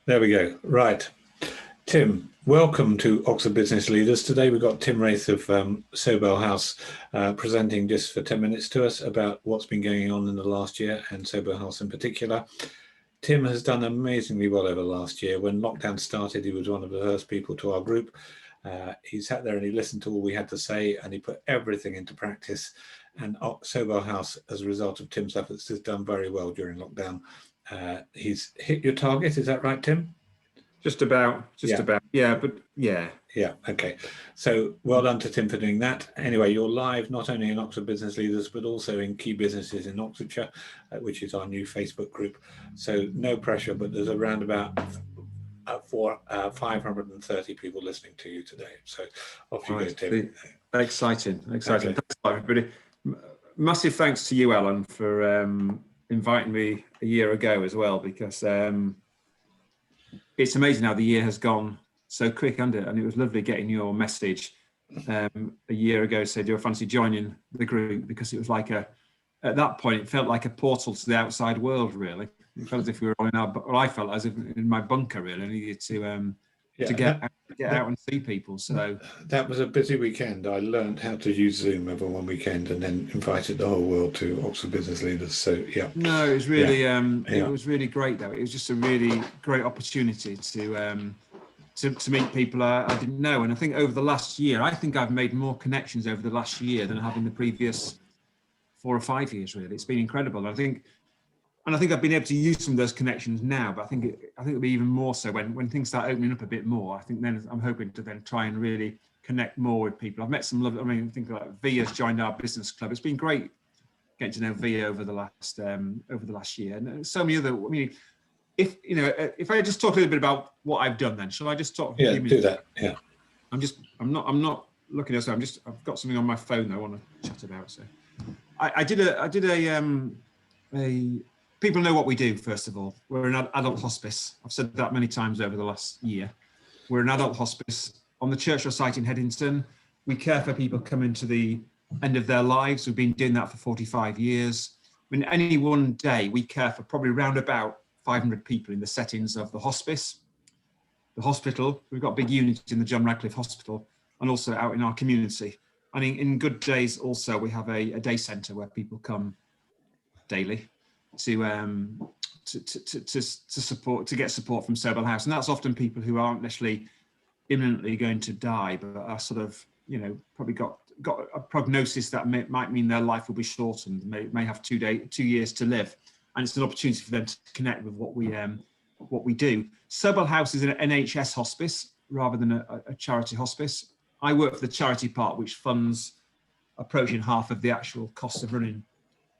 There we go. Right. Tim, welcome to Oxford Business Leaders. Today we've got Tim Wraith of Sobell House presenting just for 10 minutes to us about what's been going on in the last year and Sobell House in particular. Tim has done amazingly well over the last year. When lockdown started, he was one of the first people to our group. He sat there and he listened to all we had to say and he put everything into practice. And Sobell House, as a result of Tim's efforts, has done very well during lockdown. He's hit your target, is that right, Tim? Just about, yeah. Yeah, okay. So well done to Tim for doing that. Anyway, you're live not only in Oxford Business Leaders, but also in Key Businesses in Oxfordshire, which is our new Facebook group. So no pressure, but there's around about 530 people listening to you today. So off you go, Tim. Exciting. Okay. Thanks, everybody. Massive thanks to you, Alan, for inviting me a year ago as well, because it's amazing how the year has gone so quick, hasn't it? And it was lovely getting your message a year ago, said, do you fancy joining the group? Because it was like at that point, it felt like a portal to the outside world, really. It felt as if we were all I felt as if in my bunker, really. I needed to get out and see people. So that was a busy weekend. I learned how to use Zoom over one weekend and then invited the whole world to Oxford Business Leaders. So yeah. No, it was really it was really great though. It was just a really great opportunity to meet people I didn't know. And I think over the last year, I think I've made more connections over the last year than I have in the previous 4 or 5 years, really. It's been incredible. And I think I've been able to use some of those connections now, but I think it'll be even more so when things start opening up a bit more. I think then I'm hoping to then try and really connect more with people. I've met some lovely, I think like V has joined our business club. It's been great getting to know V over the last year, and so many other. I mean, if I just talk a little bit about what I've done, then shall I just talk? Yeah, do that. Yeah. I'm not looking at this. I've got something on my phone that I want to chat about. So I did a people know what we do, first of all. We're an adult hospice. I've said that many times over the last year. We're an adult hospice on the Churchill site in Headington. We care for people coming to the end of their lives. We've been doing that for 45 years. I mean, any one day, we care for probably around about 500 people in the settings of the hospice, the hospital. We've got big units in the John Radcliffe Hospital and also out in our community. And in good days also, we have a day centre where people come daily to get support from Sobell House, and that's often people who aren't necessarily imminently going to die, but are sort of probably got a prognosis that might mean their life will be shortened, may have 2 years to live, and it's an opportunity for them to connect with what we do. Sobell House is an NHS hospice rather than a charity hospice. I work for the charity part, which funds approaching half of the actual cost of running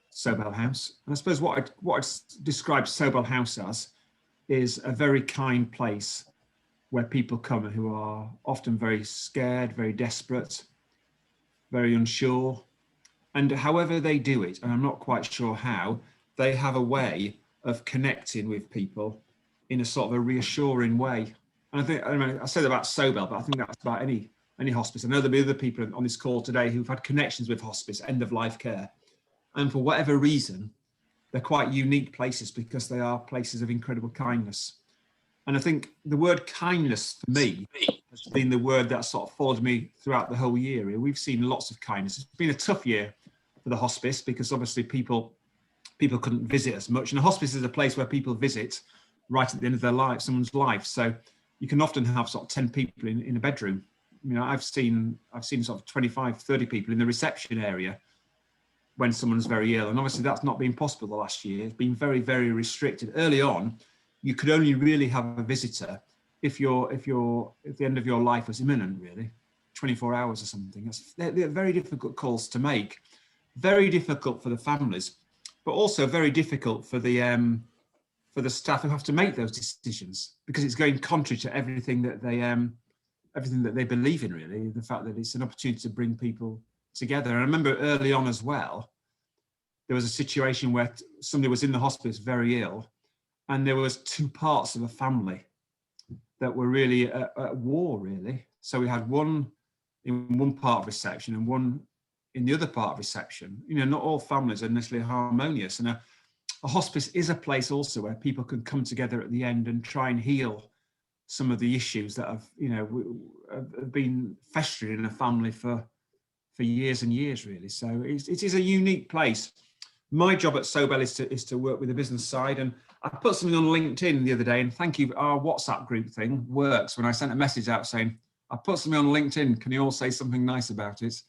Sobell House. And I suppose what I'd describe Sobell House as is a very kind place where people come who are often very scared, very desperate, very unsure. And however they do it, and I'm not quite sure how, they have a way of connecting with people in a sort of a reassuring way. And I said about Sobell, but I think that's about any hospice. I know there'll be other people on this call today who've had connections with hospice, end of life care. And for whatever reason, they're quite unique places because they are places of incredible kindness. And I think the word kindness for me has been the word that sort of followed me throughout the whole year. We've seen lots of kindness. It's been a tough year for the hospice because obviously people couldn't visit as much. And a hospice is a place where people visit right at the end of their life, someone's life. So you can often have sort of 10 people in a bedroom. I've seen sort of 25, 30 people in the reception area when someone's very ill. And obviously that's not been possible the last year. It's been very, very restricted. Early on, you could only really have a visitor if the end of your life was imminent, really, 24 hours or something. They're very difficult calls to make, very difficult for the families, but also very difficult for the staff who have to make those decisions because it's going contrary to everything that they believe in, really, the fact that it's an opportunity to bring people together. And I remember early on as well, there was a situation where somebody was in the hospice very ill, and there was 2 parts of a family that were really at war, really. So we had one in one part of reception and one in the other part of reception. Not all families are necessarily harmonious. And a hospice is a place also where people can come together at the end and try and heal some of the issues that have, have been festering in a family for years and years, really. So it is a unique place. My job at Sobell is to work with the business side, and I put something on LinkedIn the other day, and thank you, our WhatsApp group thing works. When I sent a message out saying, I put something on LinkedIn, can you all say something nice about it?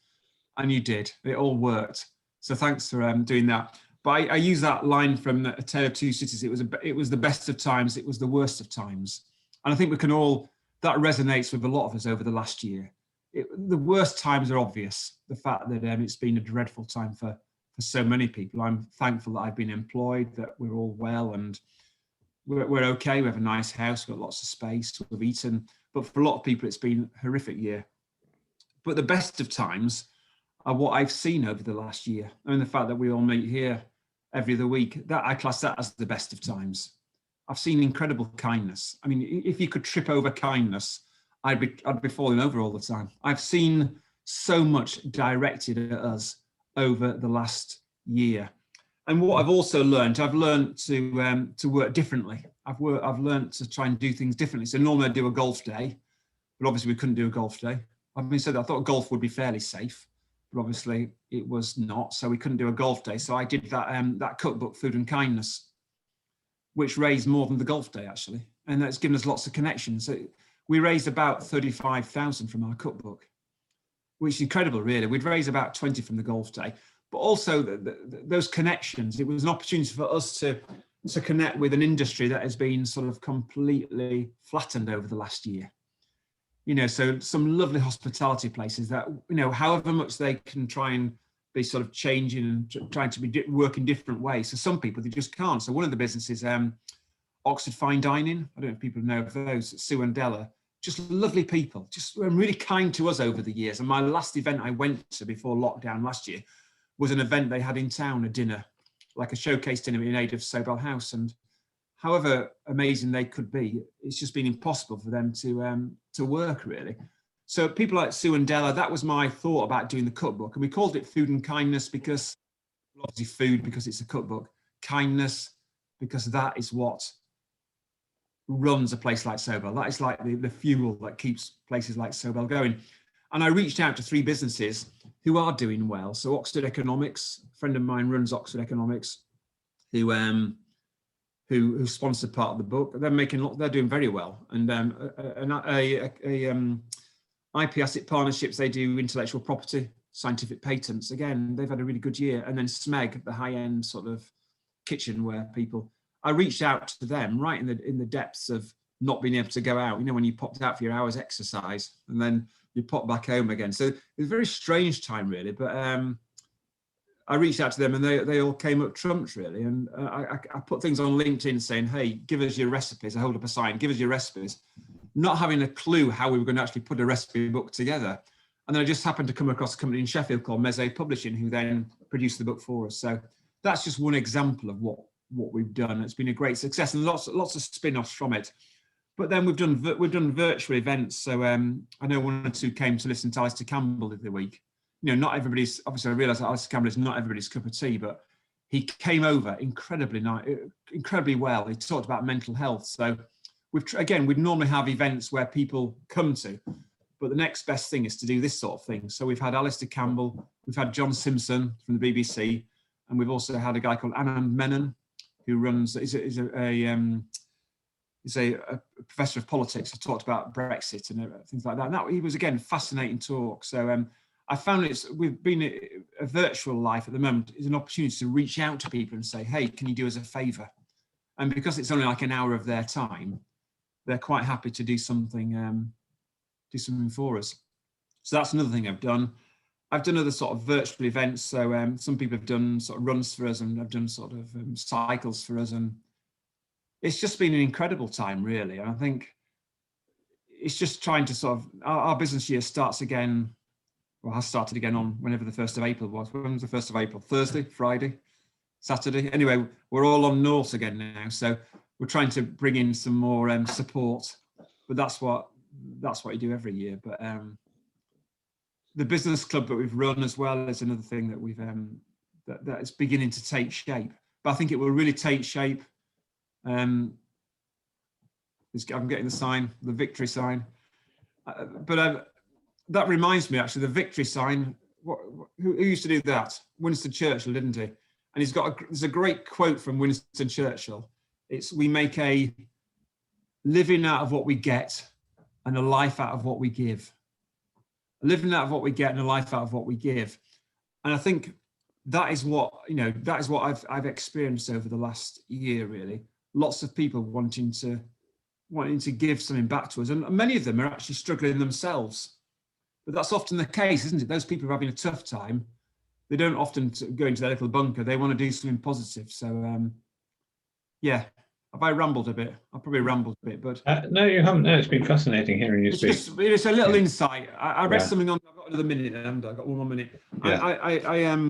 And you did. It all worked. So thanks for doing that. But I use that line from A Tale of Two Cities. It was the best of times, it was the worst of times. And I think we can all, that resonates with a lot of us over the last year. The worst times are obvious. The fact that it's been a dreadful time for so many people. I'm thankful that I've been employed, that we're all well and we're okay. We have a nice house, we've got lots of space, we've eaten. But for a lot of people, it's been a horrific year. But the best of times are what I've seen over the last year. I mean, the fact that we all meet here every other week, that I class that as the best of times. I've seen incredible kindness. I mean, if you could trip over kindness, I'd be falling over all the time. I've seen so much directed at us over the last year. And what I've also learned, I've learned to work differently. I've learned to try and do things differently. So normally I do a golf day, but obviously we couldn't do a golf day. I've been said I thought golf would be fairly safe, but obviously it was not. So we couldn't do a golf day. So I did that cookbook, Food and Kindness, which raised more than the golf day actually, and that's given us lots of connections. So we raised about 35,000 from our cookbook, which is incredible, really. We'd raised about 20 from the golf day, but also those connections. It was an opportunity for us to connect with an industry that has been sort of completely flattened over the last year. So some lovely hospitality places that, however much they can try and be sort of changing and trying to be working different ways. So some people, they just can't. So one of the businesses, Oxford Fine Dining, I don't know if people know of those, Sue and Della, just lovely people, just really kind to us over the years. And my last event I went to before lockdown last year was an event they had in town, a dinner, like a showcase dinner in aid of Sobell House. And however amazing they could be, it's just been impossible for them to work, really. So people like Sue and Della, that was my thought about doing the cookbook. And we called it Food and Kindness because, obviously food because it's a cookbook, kindness because that is what runs a place like Sobell. That is like the fuel that keeps places like Sobell going. And I reached out to 3 businesses who are doing well. So Oxford Economics, a friend of mine runs Oxford Economics, who sponsored part of the book. They're doing very well. And IP Asset Partnerships, they do intellectual property, scientific patents. Again, they've had a really good year. And then SMEG, the high-end sort of kitchenware people. I reached out to them right in the depths of not being able to go out. When you popped out for your hour's exercise and then you pop back home again. So it was a very strange time, really. But I reached out to them and they all came up trumps, really. And I put things on LinkedIn saying, hey, give us your recipes. I hold up a sign, give us your recipes. Not having a clue how we were going to actually put a recipe book together. And then I just happened to come across a company in Sheffield called Meze Publishing, who then produced the book for us. So that's just one example of what we've done. It's been a great success and lots of spin-offs from it. But then we've done virtual events. So I know 1 or 2 came to listen to Alistair Campbell the other week. Not everybody's, obviously I realise that Alistair Campbell is not everybody's cup of tea, but he came over incredibly well. He talked about mental health. So we'd normally have events where people come to, but the next best thing is to do this sort of thing. So we've had Alistair Campbell, we've had John Simpson from the BBC, and we've also had a guy called Anand Menon, who runs, is a professor of politics, who talked about Brexit and things like that. And that, he was, again, fascinating talk. So I found we've been a virtual life at the moment is an opportunity to reach out to people and say, hey, can you do us a favour? And because it's only like an hour of their time, they're quite happy to do something for us. So that's another thing I've done. I've done other sort of virtual events. So some people have done sort of runs for us and I've done sort of cycles for us. And it's just been an incredible time, really. And I think it's just trying to sort of, our business year starts again, or has started again on whenever the 1st of April was. When was the 1st of April? Thursday, Friday, Saturday? Anyway, we're all on North again now. So we're trying to bring in some more support, but that's what you do every year. But the business club that we've run as well is another thing that we've that is beginning to take shape. but I think it will really take shape. I'm getting the sign, the victory sign. That reminds me, actually, the victory sign. Who used to do that? Winston Churchill, didn't he? And there's a great quote from Winston Churchill. It's, we make a living out of what we get and a life out of what we give. A living out of what we get and a life out of what we give. And I think that is what, that is what I've experienced over the last year, really. Lots of people wanting to give something back to us. And many of them are actually struggling themselves. But that's often the case, isn't it? Those people who are having a tough time, they don't often go into their little bunker. They want to do something positive. So, yeah, have I rambled a bit? I probably rambled a bit, but no, you haven't. No, it's been fascinating hearing you speak. It's a little insight. I read something on. I've got another minute, and I've got one more minute. Yeah.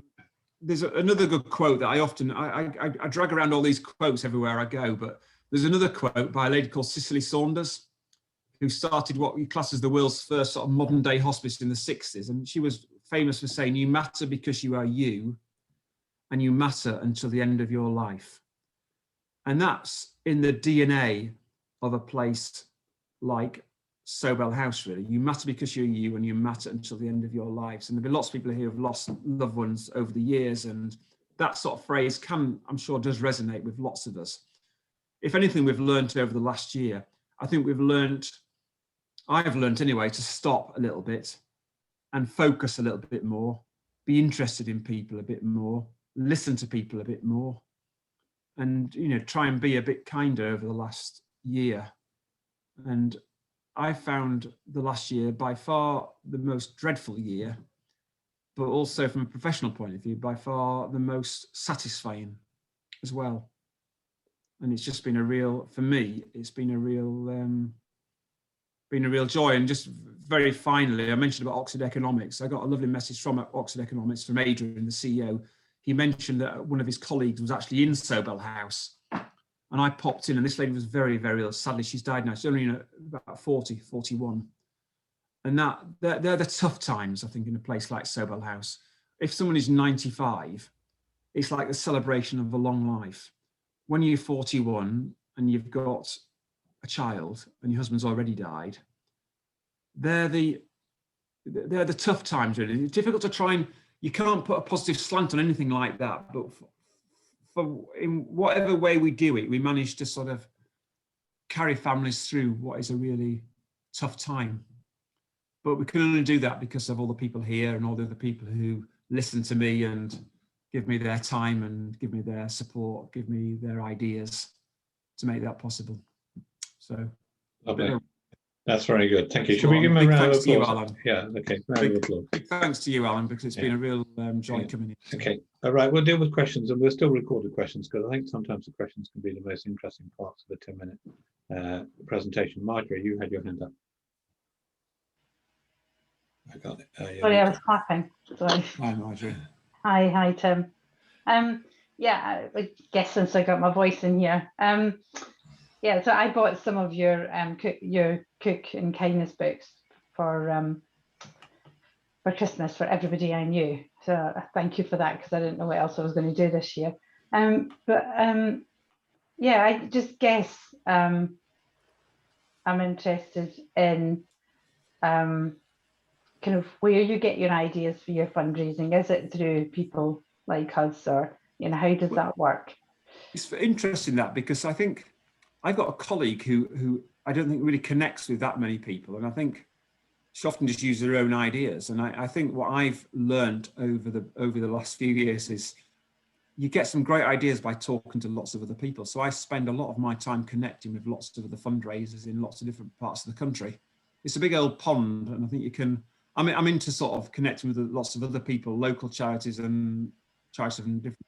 There's another good quote that I often I drag around all these quotes everywhere I go, but there's another quote by a lady called Cicely Saunders, who started what we class as the world's first sort of modern day hospice in the 60s. And she was famous for saying, you matter because you are you, and you matter until the end of your life. And that's in the DNA of a place like Sobell House, really. You matter because you're you, and you matter until the end of your lives. And there'll be lots of people here who have lost loved ones over the years. And that sort of phrase I'm sure does resonate with lots of us. If anything we've learned over the last year, I think I've learned anyway, to stop a little bit and focus a little bit more, be interested in people a bit more, listen to people a bit more, and, try and be a bit kinder over the last year. And I found the last year by far the most dreadful year, but also from a professional point of view, by far the most satisfying as well. And it's just been for me, it's been a real joy. And just very finally, I mentioned about Oxford Economics. I got a lovely message from Oxford Economics from Adrian, the CEO. He mentioned that one of his colleagues was actually in Sobell House. And I popped in, and this lady was very, very ill. Sadly, she's died now. She's only about 40, 41. And they're the tough times, I think, in a place like Sobell House. If someone is 95, it's like the celebration of a long life. When you're 41 and you've got a child and your husband's already died, they're the tough times, really. It's difficult to try and, you can't put a positive slant on anything like that, but for in whatever way we do it, we manage to sort of carry families through what is a really tough time. But we can only do that because of all the people here and all the other people who listen to me and give me their time and give me their support, give me their ideas to make that possible. So, lovely. That's very good. Thank you. Should we give him a round of applause? You, Alan. Yeah, okay. Round of applause. Big thanks to you, Alan, because it's been a real joy coming in. Okay. All right. We'll deal with questions, and we'll still record the questions, because I think sometimes the questions can be the most interesting parts of the 10-minute presentation. Marjorie, you had your hand up. I got it. Sorry, I was clapping. Sorry. Hi, Marjorie. Hi, Tim. Yeah, I guess since I got my voice in here. Yeah, so I bought some of your cook and kindness books for Christmas for everybody I knew. So thank you for that, because I didn't know what else I was going to do this year. Yeah, I just guess I'm interested in kind of where you get your ideas for your fundraising. Is it through people like us, or how does that work? It's interesting that, because I think I've got a colleague who I don't think really connects with that many people, and I think she often just uses her own ideas. And I think what I've learned over the last few years is you get some great ideas by talking to lots of other people. So I spend a lot of my time connecting with lots of other fundraisers in lots of different parts of the country. It's a big old pond, and I think you can. I'm into sort of connecting with lots of other people, local charities and charities and different.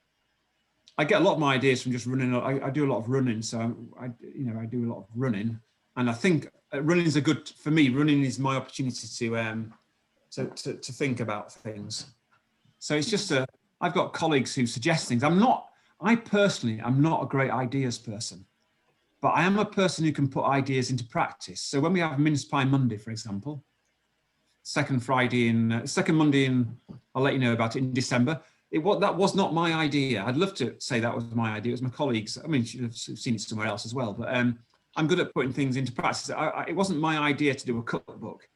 I get a lot of my ideas from just running. I do a lot of running, so I do a lot of running, and I think running is for me. Running is my opportunity to think about things. So it's just I've got colleagues who suggest things. I personally am not a great ideas person, but I am a person who can put ideas into practice. So when we have Mince Pie Monday, for example, second Monday in, I'll let you know about it in December. that was not my idea. I'd love to say that was my idea. It was my colleagues. I mean, you've seen it somewhere else as well, but I'm good at putting things into practice. It wasn't my idea to do a cookbook,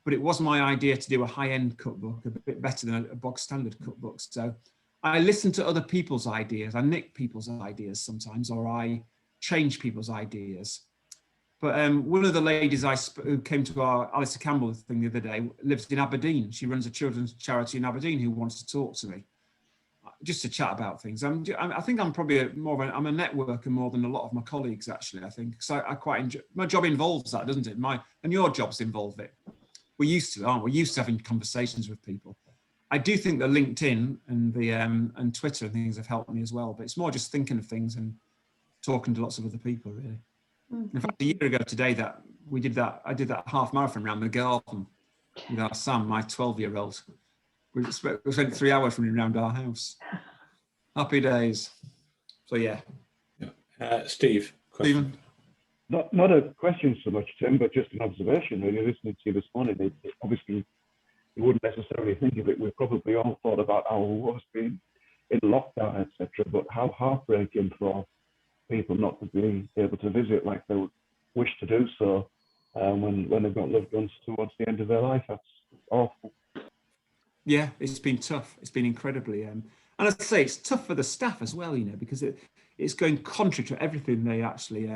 but it was my idea to do a high-end cookbook, a bit better than a bog standard cookbook. So I listen to other people's ideas. I nick people's ideas sometimes, or I change people's ideas. But one of the ladies who came to our Alistair Campbell thing the other day lives in Aberdeen. She runs a children's charity in Aberdeen who wants to talk to me, just to chat about things. I think I'm probably I'm a networker more than a lot of my colleagues, actually, I think. Because I quite enjoy, my job involves that, doesn't it? And your jobs involve it. We're used to, aren't we? We're used to having conversations with people. I do think that LinkedIn and Twitter and things have helped me as well, but it's more just thinking of things and talking to lots of other people, really. In fact, a year ago today I did that half marathon around the garden with our Sam, my 12-year-old. We spent 3 hours running around our house. Happy days. So yeah. Steve, question. Stephen? Not a question so much, Tim, but just an observation. Really, listening to you this morning, obviously you wouldn't necessarily think of it. We've probably all thought about our worst being in lockdown, etc. But how heartbreaking for people not to be able to visit like they would wish to do so when they've got loved ones towards the end of their life. That's awful. Yeah, it's been tough. It's been incredibly, and I'd say it's tough for the staff as well, because it's going contrary to everything they actually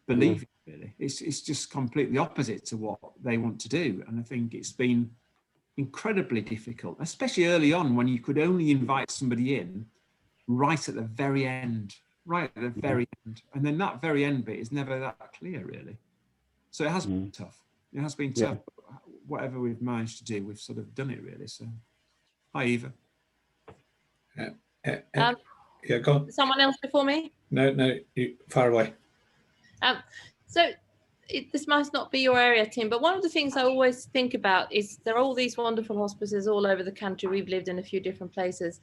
believe in, really. It's just completely opposite to what they want to do, and I think it's been incredibly difficult, especially early on when you could only invite somebody in right at the very end. And then that very end bit is never that clear, really. So it has been tough. It has been tough. Whatever we've managed to do, we've sort of done it, really. So, hi, Eva. Yeah, go on. Someone else before me? No, you far away. This must not be your area, Tim, but one of the things I always think about is there are all these wonderful hospices all over the country. We've lived in a few different places.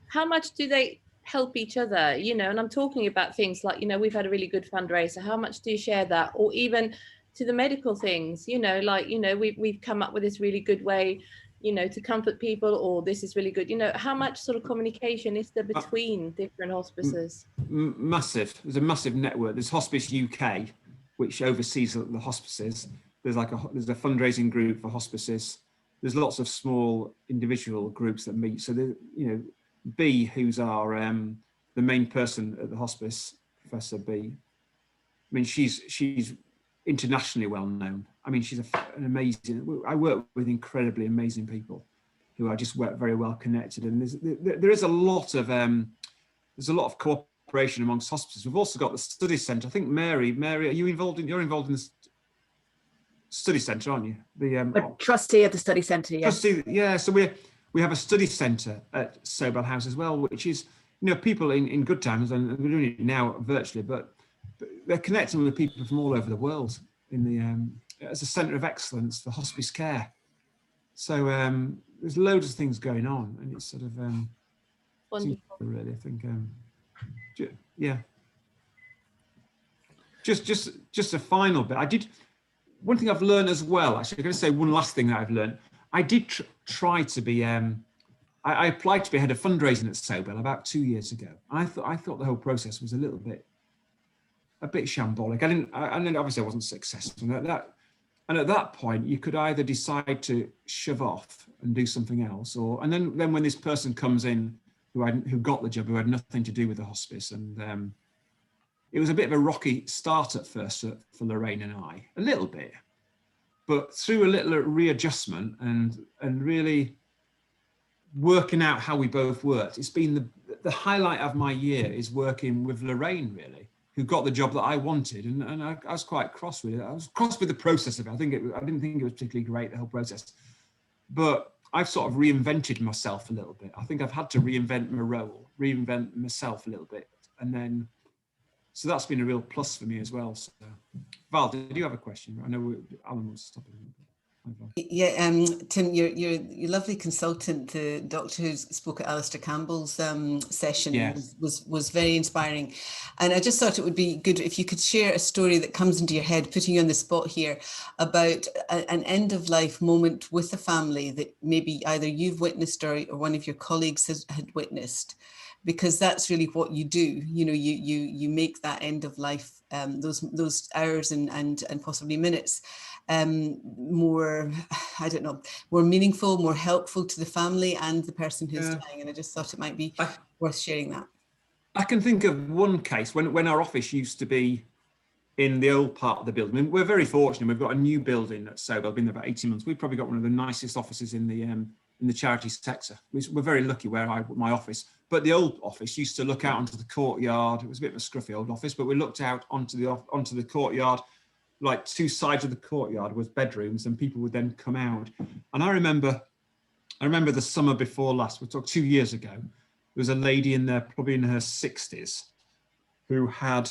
How much do they help each other, and I'm talking about things like, we've had a really good fundraiser. How much do you share that? Or even to the medical things, we've come up with this really good way, to comfort people, or this is really good. How much sort of communication is there between different hospices? Massive. There's a massive network. There's Hospice UK, which oversees the hospices. There's a fundraising group for hospices. There's lots of small individual groups that meet. So B, who's our the main person at the hospice, Professor B. I mean, she's internationally well known. I mean, she's an amazing. I work with incredibly amazing people who are just very well connected, and there is a lot of cooperation amongst hospices. We've also got the study centre. I think Mary, are you involved in? You're involved in the study centre, aren't you? A trustee of the study centre. Yeah. Trustee, yeah. So we have a study centre at Sobell House as well, which is, people in good times, and we're doing it now virtually, but they're connecting with people from all over the world as a centre of excellence for hospice care. So there's loads of things going on, and it's sort of wonderful, really. I think, yeah. Just a final bit. One thing I've learned as well. Actually, I'm going to say one last thing that I've learned. I did try to be. I applied to be head of fundraising at Sobell about 2 years ago. I thought the whole process was a bit shambolic. And obviously I wasn't successful. And at that point, you could either decide to shove off and do something else, and then when this person comes in who got the job, who had nothing to do with the hospice, and it was a bit of a rocky start at first for Lorraine and I, a little bit. But through a little readjustment and really working out how we both worked, it's been the highlight of my year is working with Lorraine, really, who got the job that I wanted. And I was quite cross with it. I was cross with the process of it. I didn't think it was particularly great, the whole process. But I've sort of reinvented myself a little bit. I think I've had to reinvent my role, reinvent myself a little bit. And then, so that's been a real plus for me as well. So, Val, did you have a question? I know Alan wants to stop it. Yeah, Tim, your lovely consultant, the doctor who spoke at Alistair Campbell's session, Yes. was very inspiring, and I just thought it would be good if you could share a story that comes into your head, putting you on the spot here, about an end of life moment with the family that maybe either you've witnessed or one of your colleagues had witnessed, because that's really what you do. You know, you make that end of life, those hours and possibly minutes, more, I don't know, more meaningful, more helpful to the family and the person who's dying. And I just thought it might be worth sharing that. I can think of one case when our office used to be in the old part of the building. I mean, we're very fortunate. We've got a new building at Sobell, been there about 18 months. We've probably got one of the nicest offices in the charity sector. We're very lucky where my office, but the old office used to look out onto the courtyard. It was a bit of a scruffy old office, but we looked out onto the courtyard. Like two sides of the courtyard was bedrooms, and people would then come out. And I remember the summer before last, we talked 2 years ago, there was a lady in there, probably in her 60s, who had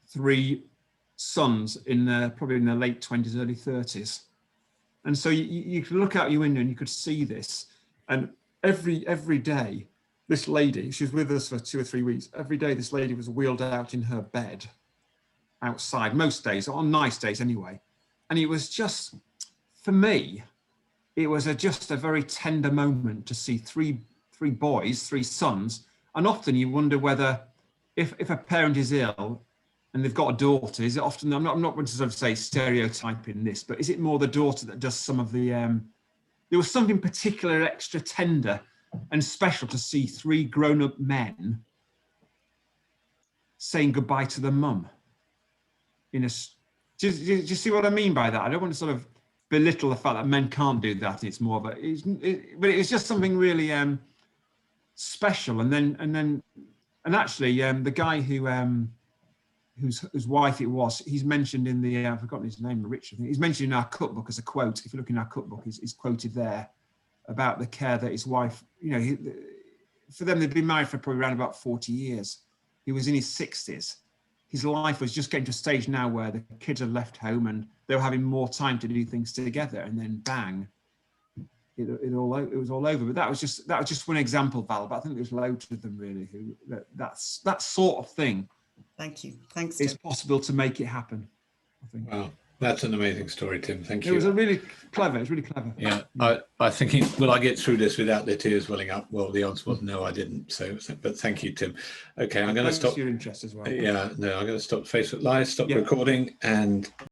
3 sons probably in their late 20s, early 30s. And so you could look out your window and you could see this. And every day, this lady, she was with us for 2 or 3 weeks. Every day, this lady was wheeled out in her bed outside, most days, on nice days anyway. And it was just, for me, it was just a very tender moment to see three boys, 3 sons. And often you wonder whether, if a parent is ill and they've got a daughter, is it often, I'm not going to sort of say stereotyping this, but is it more the daughter that does some of the, there was something particular, extra tender and special to see 3 grown-up men saying goodbye to the mum. Do you see what I mean by that? I don't want to sort of belittle the fact that men can't do that. It's more of but it was just something really special. And actually, the guy whose wife it was, he's mentioned in the I've forgotten his name, Richard. He's mentioned in our cookbook as a quote. If you look in our cookbook, he's quoted there about the care that his wife. You know, for them, they'd been married for probably around about 40 years. He was in his 60s. His life was just getting to a stage now where the kids had left home and they were having more time to do things together, and then bang, it was all over. But that was just one example, Val. But I think there's loads of them really that sort of thing. Thank you. Thanks. It's possible to make it happen, I think. Wow, that's an amazing story, Tim. Thank you. It was really clever. Yeah, I think will I get through this without the tears welling up? Well, the odds was no, I didn't. So, but thank you, Tim. Okay, I'm going to stop. Your interest as well. Yeah, no, I'm going to stop Facebook Live, stop recording, and